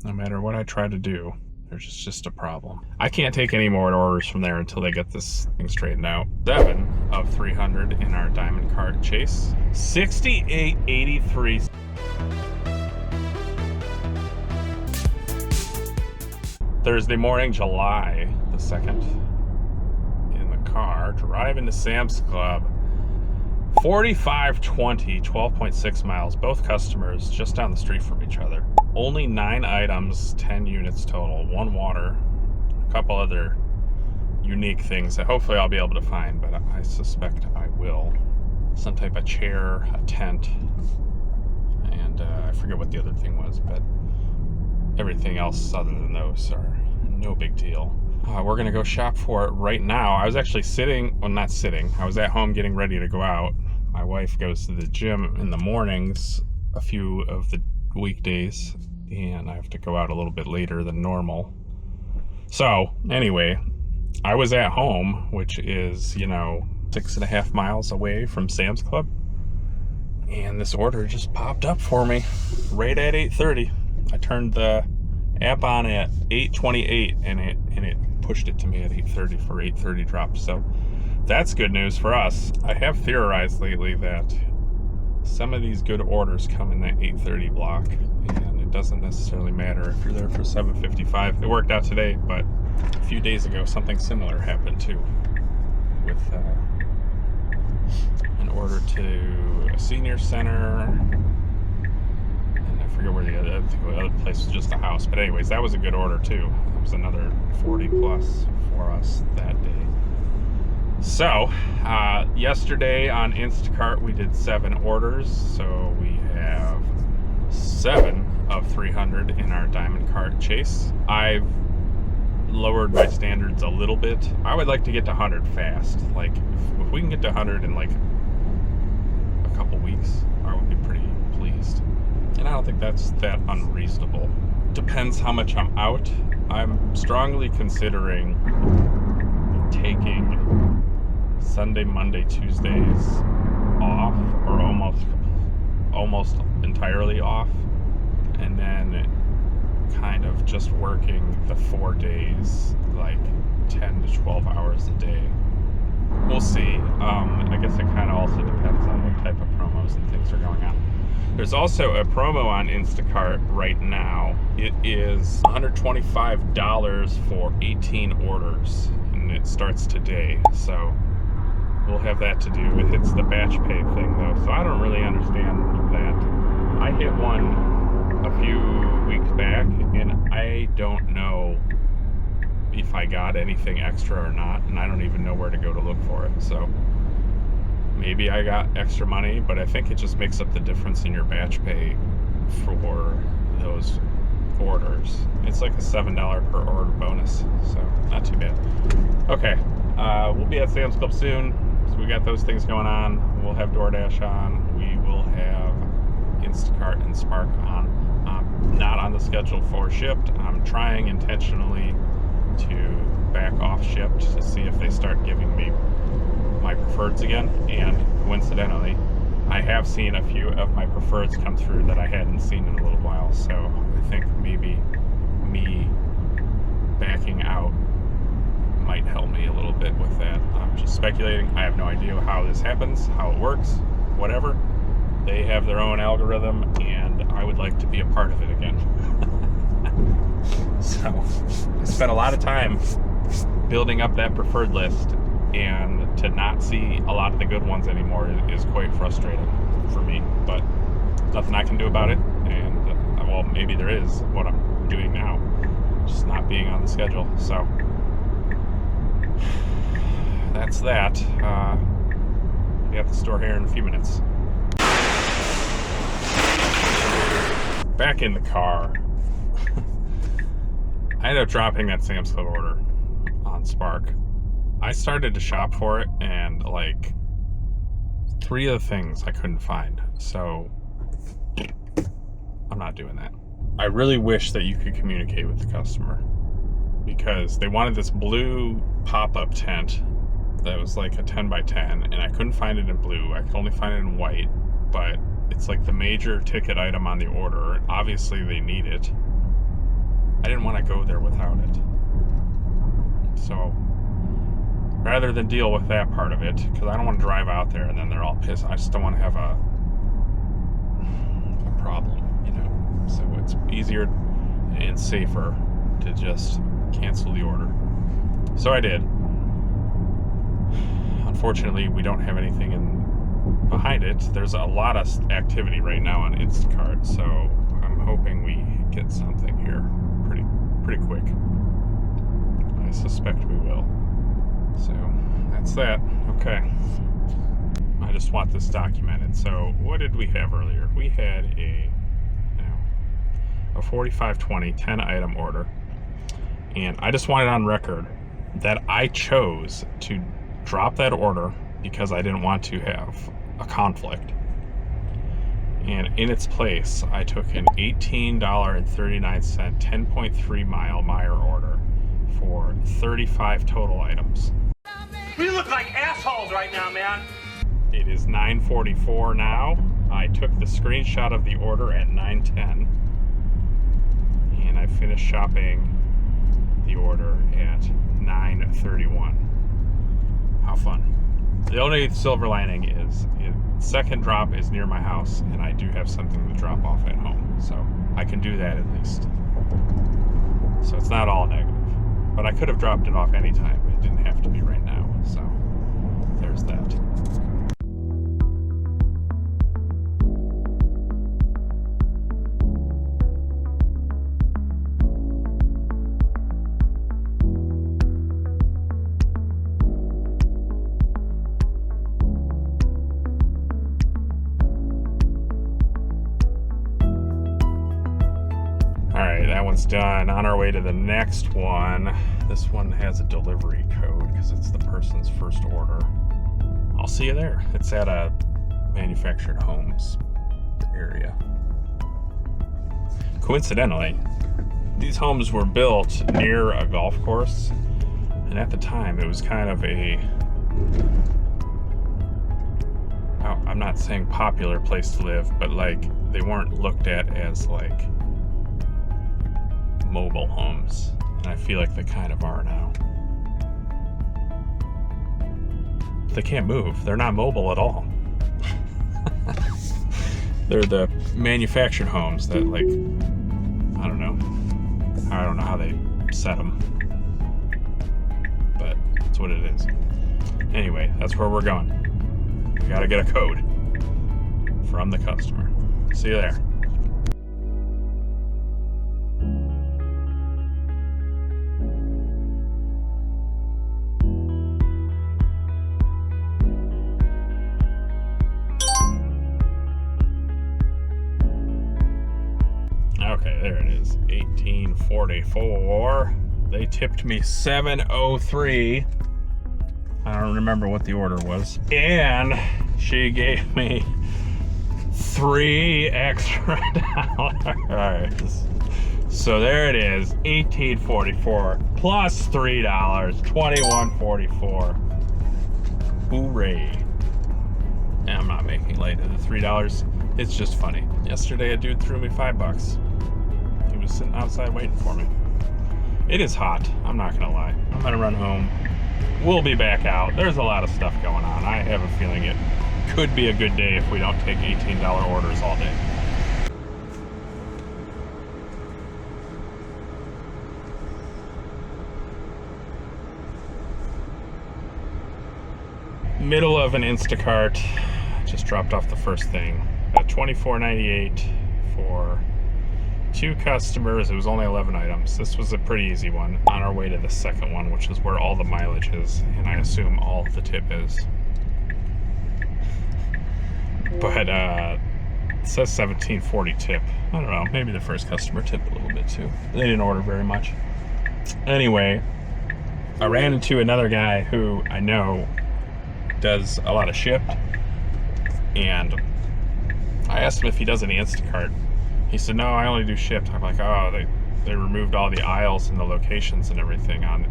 No matter what I try to do, there's just a problem. I can't take any more orders from there until they get this thing straightened out. 7 of 300 in our Diamond Cart chase. 68.83. Thursday morning, July the 2nd. In the car, driving to Sam's Club. 4520, 12.6 miles. Both customers just down the street from each other. Only 9 items, 10 units total. 1 water, a couple other unique things that hopefully I'll be able to find, but I suspect I will. Some type of chair, a tent, and I forget what the other thing was, but everything else other than those are no big deal. We're gonna go shop for it right now. I was actually not sitting. I was at home getting ready to go out. My wife goes to the gym in the mornings a few of the weekdays, and I have to go out a little bit later than normal. So anyway, I was at home, which is, 6.5 miles away from Sam's Club, and this order just popped up for me right at 8:30. I turned the app on at 8:28 and it pushed it to me at 8:30 for 8:30 drop. So that's good news for us. I have theorized lately that some of these good orders come in that 8:30 block, and it doesn't necessarily matter if you're there for 7:55. It worked out today, but a few days ago something similar happened too, with an order to a senior center, and I forget where the other place was just a house, but anyways, that was a good order too. It was another 40 plus for us that day. So yesterday on Instacart we did 7 orders, so we have 7 of 300 in our Diamond Cart chase. I've lowered my standards a little bit. I would like to get to 100 fast. Like if we can get to 100 in like a couple weeks, I would be pretty pleased. And I don't think that's that unreasonable. Depends how much I'm out. I'm strongly considering taking Sunday, Monday, Tuesdays off, or almost entirely off, and then kind of just working the 4 days, like 10 to 12 hours a day. We'll see. I guess it kind of also depends on what type of promos and things are going on. There's also a promo on Instacart right now. It is $125 for 18 orders, and it starts today. So we'll have that to do. It's the batch pay thing though, so I don't really understand that. I hit one a few weeks back, and I don't know if I got anything extra or not, and I don't even know where to go to look for it. So maybe I got extra money, but I think it just makes up the difference in your batch pay for those orders. It's like a $7 per order bonus, so not too bad. Okay, we'll be at Sam's Club soon, so we got those things going on. We'll have DoorDash on. We will have Instacart and Spark on. Not on the schedule for Shipt. I'm trying intentionally to back off Shipt to see if they start giving me my preferreds again, and coincidentally I have seen a few of my preferreds come through that I hadn't seen in a little while, so I think maybe me backing out might help me a little bit with that. I'm just speculating. I have no idea how this happens, how it works, whatever. They have their own algorithm, and I would like to be a part of it again. So I spent a lot of time building up that preferred list, and to not see a lot of the good ones anymore is quite frustrating for me, but nothing I can do about it. And well, maybe there is, what I'm doing now, just not being on the schedule. So that's that. Be at the store here in a few minutes. Back in the car. I ended up dropping that Sam's Club order on Spark. I started to shop for it, and like 3 of the things I couldn't find. So I'm not doing that. I really wish that you could communicate with the customer, because they wanted this blue pop-up tent that was like a 10 by 10, and I couldn't find it in blue. I could only find it in white, but it's like the major ticket item on the order. Obviously they need it. I didn't want to go there without it. So rather than deal with that part of it, because I don't want to drive out there and then they're all pissed. I just don't want to have a problem, you know. So it's easier and safer to just cancel the order. So I did. Unfortunately, we don't have anything behind it. There's a lot of activity right now on Instacart, so I'm hoping we get something here pretty quick. I suspect we will. So that's that. Okay. I just want this documented. So what did we have earlier? We had a 4520 10 item order, and I just wanted on record that I chose to drop that order because I didn't want to have a conflict. And in its place, I took an $18.39 10.3 mile Meijer order for 35 total items. We look like assholes right now, man. It is 9:44 now. I took the screenshot of the order at 9:10, and I finished shopping the order at 9:31. How fun. The only silver lining is second drop is near my house, and I do have something to drop off at home, so I can do that at least. So it's not all negative, but I could have dropped it off anytime. It didn't have to be right now, so there's that. That one's done. On our way to the next one. This one has a delivery code because it's the person's first order. I'll see you there. It's at a manufactured homes area. Coincidentally, these homes were built near a golf course, and at the time it was kind of I'm not saying popular place to live, but like they weren't looked at as like mobile homes, and I feel like they kind of are now. They can't move. They're not mobile at all. They're the manufactured homes that, like, I don't know how they set them, but that's what it is. Anyway, that's where we're going. We gotta get a code from the customer. See you there. Okay, there it is. 1844. They tipped me $7.03. I don't remember what the order was. And she gave me $3 extra. Alright. So there it is. $18.44 plus $3. $21.44. Hooray. And I'm not making light of the $3. It's just funny. Yesterday a dude threw me $5. He was sitting outside waiting for me. It is hot, I'm not gonna lie. I'm gonna run home. We'll be back out. There's a lot of stuff going on. I have a feeling it could be a good day if we don't take $18 orders all day. Middle of an Instacart. Just dropped off the first thing. $24.98 for 2 customers. It was only 11 items. This was a pretty easy one. On our way to the second one, which is where all the mileage is, and I assume all the tip is. But it says $17.40 tip. I don't know, maybe the first customer tipped a little bit too. They didn't order very much. Anyway, I ran into another guy who I know does a lot of Shipt, and I asked him if he does any Instacart. He said, no, I only do Shipt. I'm like, oh, they removed all the aisles and the locations and everything on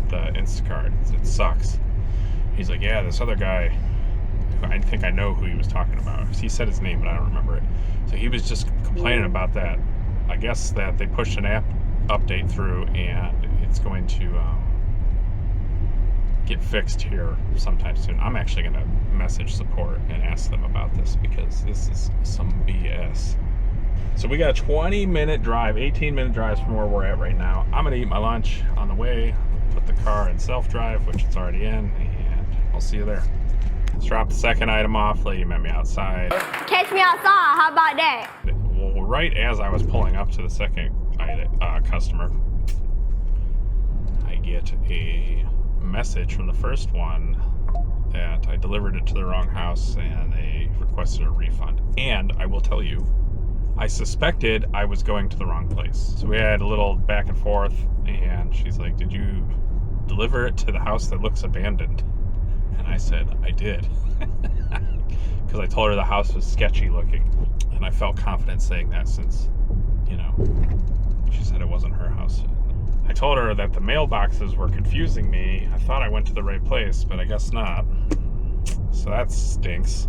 the Instacart. It sucks. He's like, yeah, this other guy, I think I know who he was talking about. He said his name, but I don't remember it. So he was just complaining about that. I guess that they pushed an app update through, and it's going to get fixed here sometime soon. I'm actually going to message support and ask them about this because this is some BS. So we got a 20-minute drive, 18-minute drives from where we're at right now. I'm going to eat my lunch on the way, put the car in self-drive, which it's already in, and I'll see you there. Let's drop the second item off. Lady met me outside. Catch me outside, how about that? Well, right as I was pulling up to the second customer, I get a message from the first one that I delivered it to the wrong house and they requested a refund. And I will tell you, I suspected I was going to the wrong place. So we had a little back and forth, and she's like, did you deliver it to the house that looks abandoned? And I said, I did. Because I told her the house was sketchy looking. And I felt confident saying that since, you know, she said it wasn't her house. I told her that the mailboxes were confusing me. I thought I went to the right place, but I guess not. So that stinks.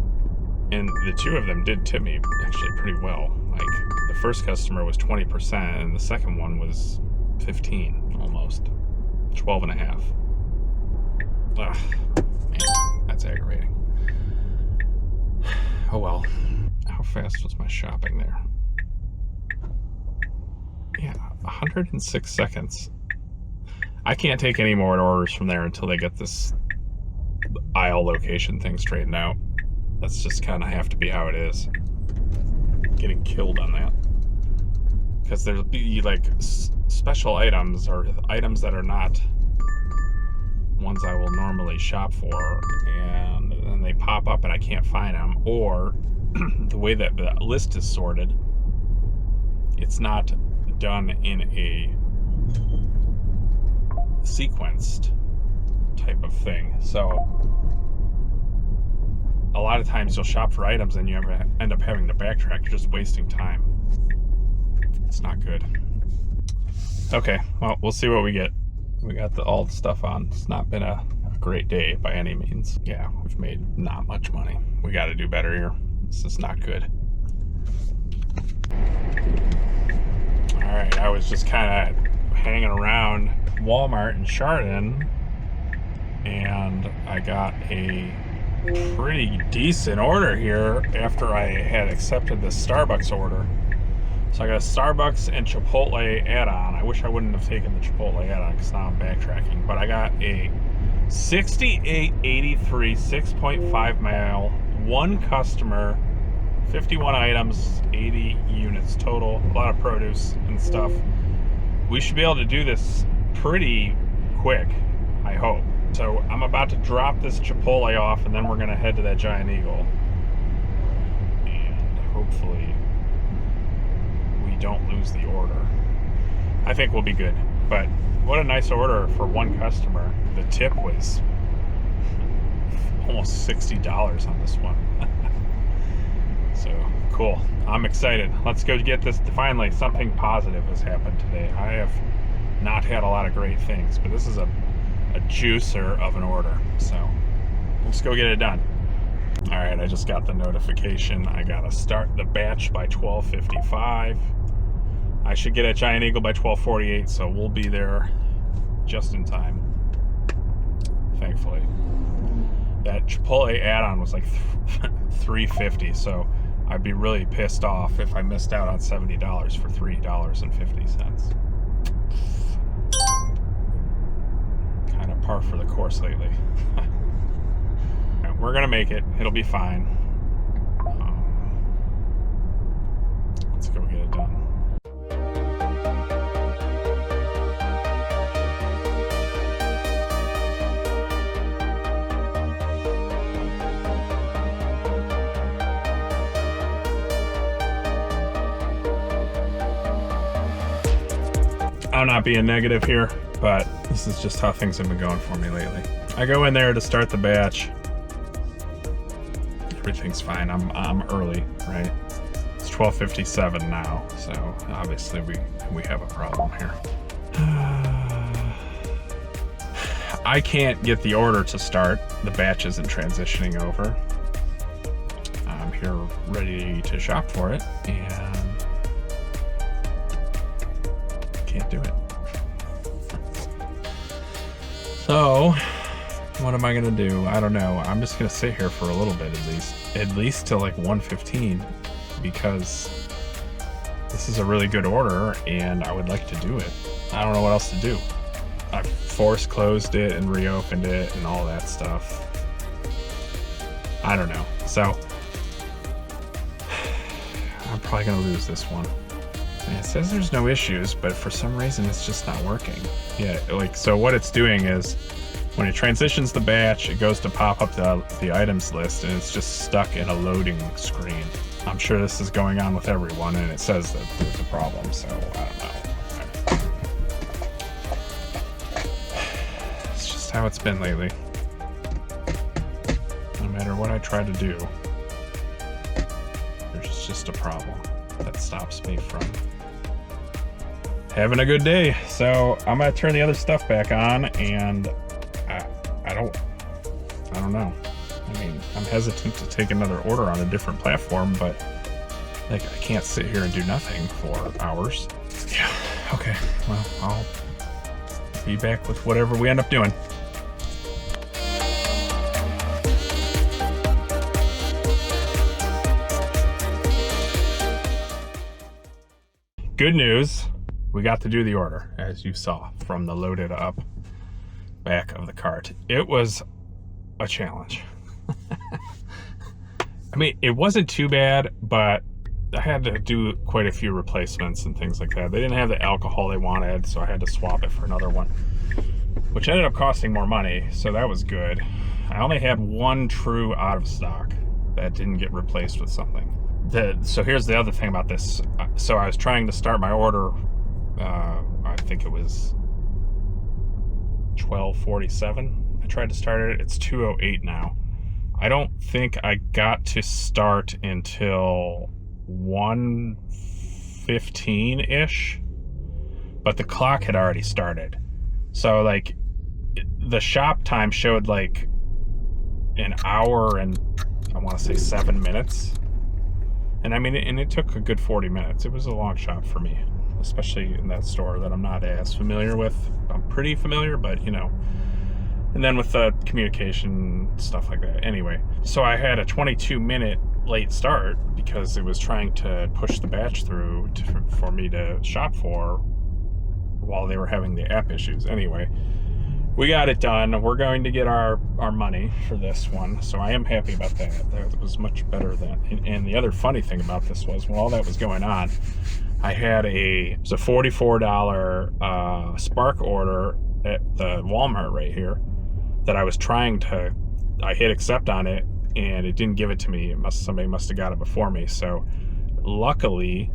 And the two of them did tip me actually pretty well. Like, the first customer was 20%, and the second one was 15, almost. 12 and a half. Ugh, man, that's aggravating. Oh well. How fast was my shopping there? Yeah, 106 seconds. I can't take any more orders from there until they get this aisle location thing straightened out. That's just kind of have to be how it is. Getting killed on that. Because there'll be like special items or items that are not ones I will normally shop for, and then they pop up and I can't find them, or the way that the list is sorted, it's not done in a sequenced type of thing. So a lot of times you'll shop for items and you end up having to backtrack. You're just wasting time. It's not good. Okay, well, we'll see what we get. We got all the stuff on. It's not been a great day by any means. Yeah, we've made not much money. We got to do better here. This is not good. All right, I was just kind of hanging around Walmart in Chardon, and I got a pretty decent order here after I had accepted the Starbucks order. So I got a Starbucks and Chipotle add-on. I wish I wouldn't have taken the Chipotle add-on because now I'm backtracking. But I got a 6883 6.5 mile, one customer, 51 items, 80 units total, a lot of produce and stuff. We should be able to do this pretty quick, I hope. So I'm about to drop this Chipotle off, and then we're going to head to that Giant Eagle. And hopefully we don't lose the order. I think we'll be good. But what a nice order for one customer. The tip was almost $60 on this one. So cool. I'm excited. Let's go get this. Finally, something positive has happened today. I have not had a lot of great things, but this is a juicer of an order. So let's go get it done. All right, I just got the notification. I gotta start the batch by 12:55. I should get at Giant Eagle by 12:48, so we'll be there just in time, thankfully. That Chipotle add-on was like $3.50, so I'd be really pissed off if I missed out on $70 for $3.50. Kind of par for the course lately. We're gonna make it. It'll be fine. Let's go get it done. I'm not being negative here, but this is just how things have been going for me lately. I go in there to start the batch. Everything's fine. I'm early, right? It's 12:57 now, so obviously we have a problem here. I can't get the order to start. The batch isn't transitioning over. I'm here ready to shop for it, and can't do it. So, what am I gonna do? I don't know. I'm just gonna sit here for a little bit at least till like 1:15, because this is a really good order and I would like to do it. I don't know what else to do. I force closed it and reopened it and all that stuff. I don't know. So I'm probably gonna lose this one. And it says there's no issues, but for some reason it's just not working. Yeah, like, so what it's doing is when it transitions the batch, it goes to pop up the items list and it's just stuck in a loading screen. I'm sure this is going on with everyone and it says that there's a problem, so I don't know. It's just how it's been lately. No matter what I try to do, there's just a problem that stops me from having a good day. So I'm gonna turn the other stuff back on, and I don't know. I mean, I'm hesitant to take another order on a different platform, but like, I can't sit here and do nothing for hours. Yeah, okay, well, I'll be back with whatever we end up doing. Good news, we got to do the order, as you saw from the loaded up back of the cart. It was a challenge. I mean, it wasn't too bad, but I had to do quite a few replacements and things like that. They didn't have the alcohol they wanted, so I had to swap it for another one, which ended up costing more money, so that was good. I only had one true out of stock that didn't get replaced with something. So here's the other thing about this. So I was trying to start my order, I think it was 12:47. I tried to start it. It's 2:08 now. I don't think I got to start until 1:15-ish, but the clock had already started. So like the shop time showed like an hour and I want to say 7 minutes. And I mean, and it took a good 40 minutes. It was a long shop for me, especially in that store that I'm not as familiar with. I'm pretty familiar, but you know. And then with the communication, stuff like that. Anyway, so I had a 22-minute late start because it was trying to push the batch through for me to shop for while they were having the app issues. Anyway, we got it done. We're going to get our money for this one, so I am happy about that. That was much better than. And the other funny thing about this was, while all that was going on, I had it was a $44 Spark order at the Walmart right here that I was trying to. I hit accept on it, and it didn't give it to me. Somebody must have got it before me. So luckily,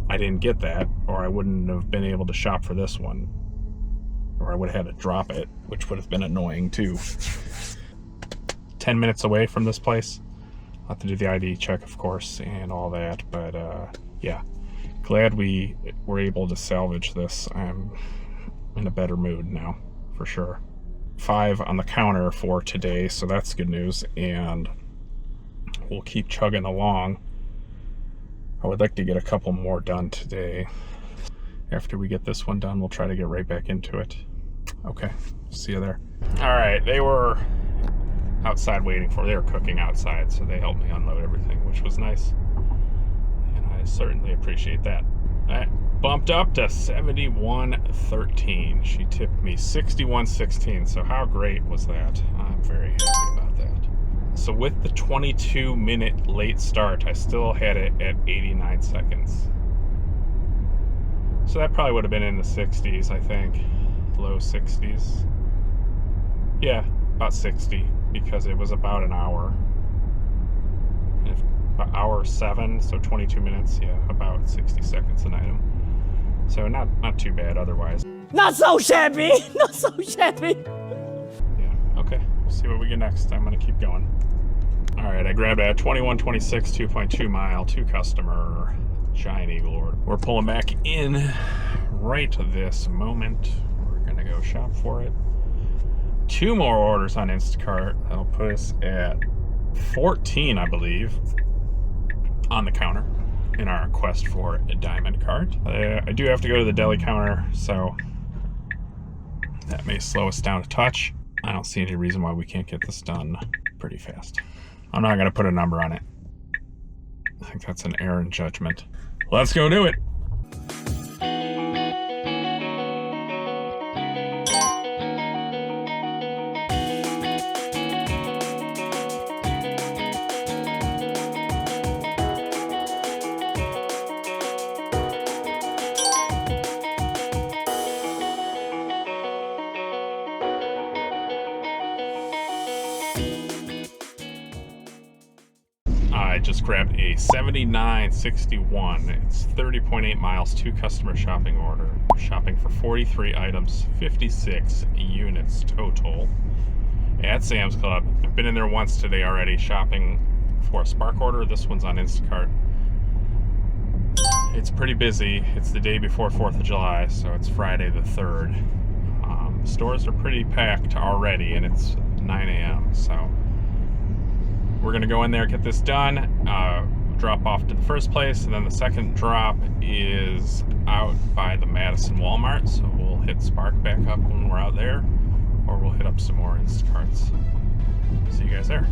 I didn't get that, or I wouldn't have been able to shop for this one. Or I would have had to drop it, which would have been annoying too. 10 minutes away from this place. I'll have to do the ID check, of course, and all that. But yeah, glad we were able to salvage this. I'm in a better mood now, for sure. 5 on the counter for today, so that's good news. And we'll keep chugging along. I would like to get a couple more done today. After we get this one done, we'll try to get right back into it. Okay, see you there. All right, they were outside waiting for. They were cooking outside, so they helped me unload everything, which was nice, and I certainly appreciate that. That bumped up to 71.13. She tipped me 61.16. So how great was that? I'm very happy about that. So with the 22-minute late start, I still had it at 89 seconds. So that probably would have been in the 60s, I think. Low 60s. Yeah, about 60, because it was about an hour. About hour 7, so 22 minutes, yeah, about 60 seconds an item. So not too bad otherwise. Not so shabby! Not so shabby! Yeah, okay. We'll see what we get next. I'm going to keep going. All right, I grabbed a 2126 2.2 mile, 2 customer Giant Eagle order. We're pulling back in right this moment. We're going to go shop for it. 2 more orders on Instacart. That'll put us at 14, I believe, on the counter. in our quest for a Diamond Cart. I do have to go to the deli counter, so that may slow us down a touch. I don't see any reason why we can't get this done pretty fast. I'm not going to put a number on it. I think that's an error in judgment. Let's go do it. I just grabbed a 7961. It's 30.8 miles, 2 customer shopping order. Shopping for 43 items, 56 units total at Sam's Club. I've been in there once today already shopping for a Spark order. This one's on Instacart. It's pretty busy. It's the day before 4th of July, so it's Friday the 3rd. Stores are pretty packed already, and it's 9 a.m. So we're gonna go in there, get this done, drop off to the first place, and then the second drop is out by the Madison Walmart. So we'll hit Spark back up when we're out there, or we'll hit up some more Instacarts. See you guys there.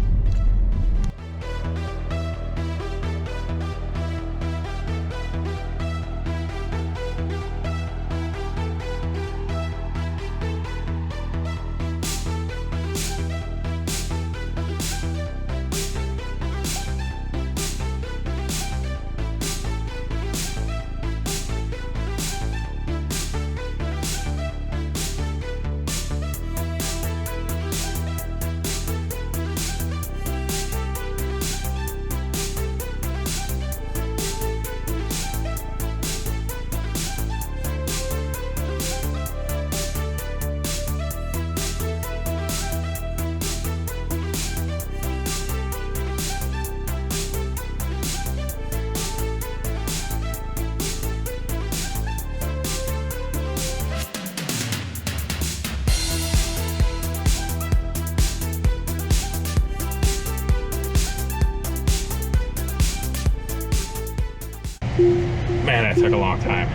Man, it took a long time.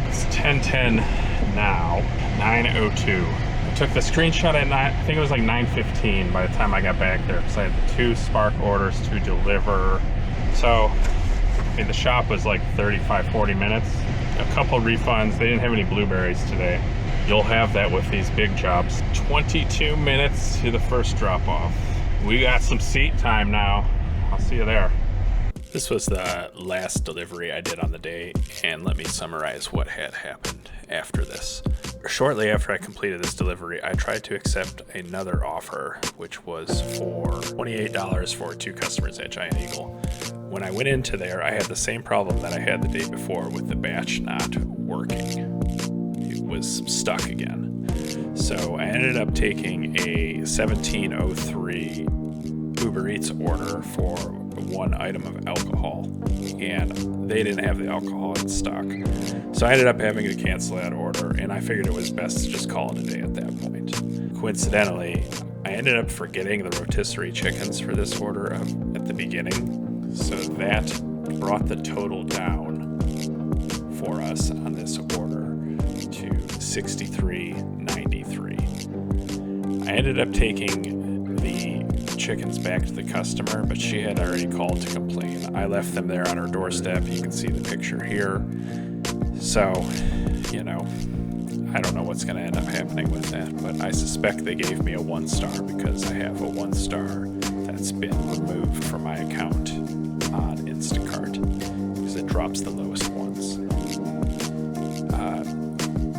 It's 10:10 now, 9:02. I took the screenshot at I think it was like 9:15 by the time I got back there, because I had 2 Spark orders to deliver. So, I mean, the shop was like 35-40 minutes. A couple refunds. They didn't have any blueberries today. You'll have that with these big jobs. 22 minutes to the first drop off. We got some seat time now. I'll see you there. This was the last delivery I did on the day, and let me summarize what had happened after this. Shortly after I completed this delivery, I tried to accept another offer, which was for $28 for 2 customers at Giant Eagle. When I went into there, I had the same problem that I had the day before with the batch not working. It was stuck again. So I ended up taking a 1703 Uber Eats order for 1 item of alcohol, and they didn't have the alcohol in stock. So I ended up having to cancel that order, and I figured it was best to just call it a day at that point. Coincidentally, I ended up forgetting the rotisserie chickens for this order at the beginning, so that brought the total down for us on this order to $63.93. I ended up taking the chickens back to the customer, but she had already called to complain. I left them there on her doorstep. You can see the picture here. So, you know, I don't know what's going to end up happening with that, but I suspect they gave me a 1 star because I have a 1 star that's been removed from my account on Instacart because it drops the lowest ones.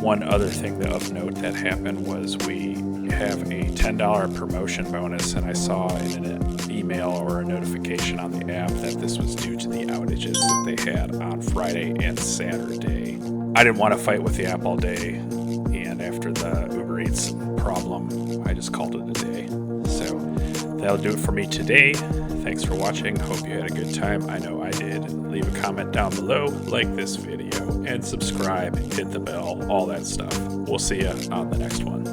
One other thing of note that happened was we have a $10 promotion bonus, and I saw in an email or a notification on the app that this was due to the outages that they had on Friday and Saturday. I didn't want to fight with the app all day, and after the Uber Eats problem, I just called it a day. So that'll do it for me today. Thanks for watching. Hope you had a good time. I know I did. Leave a comment down below, like this video, and subscribe, hit the bell, all that stuff. We'll see you on the next one.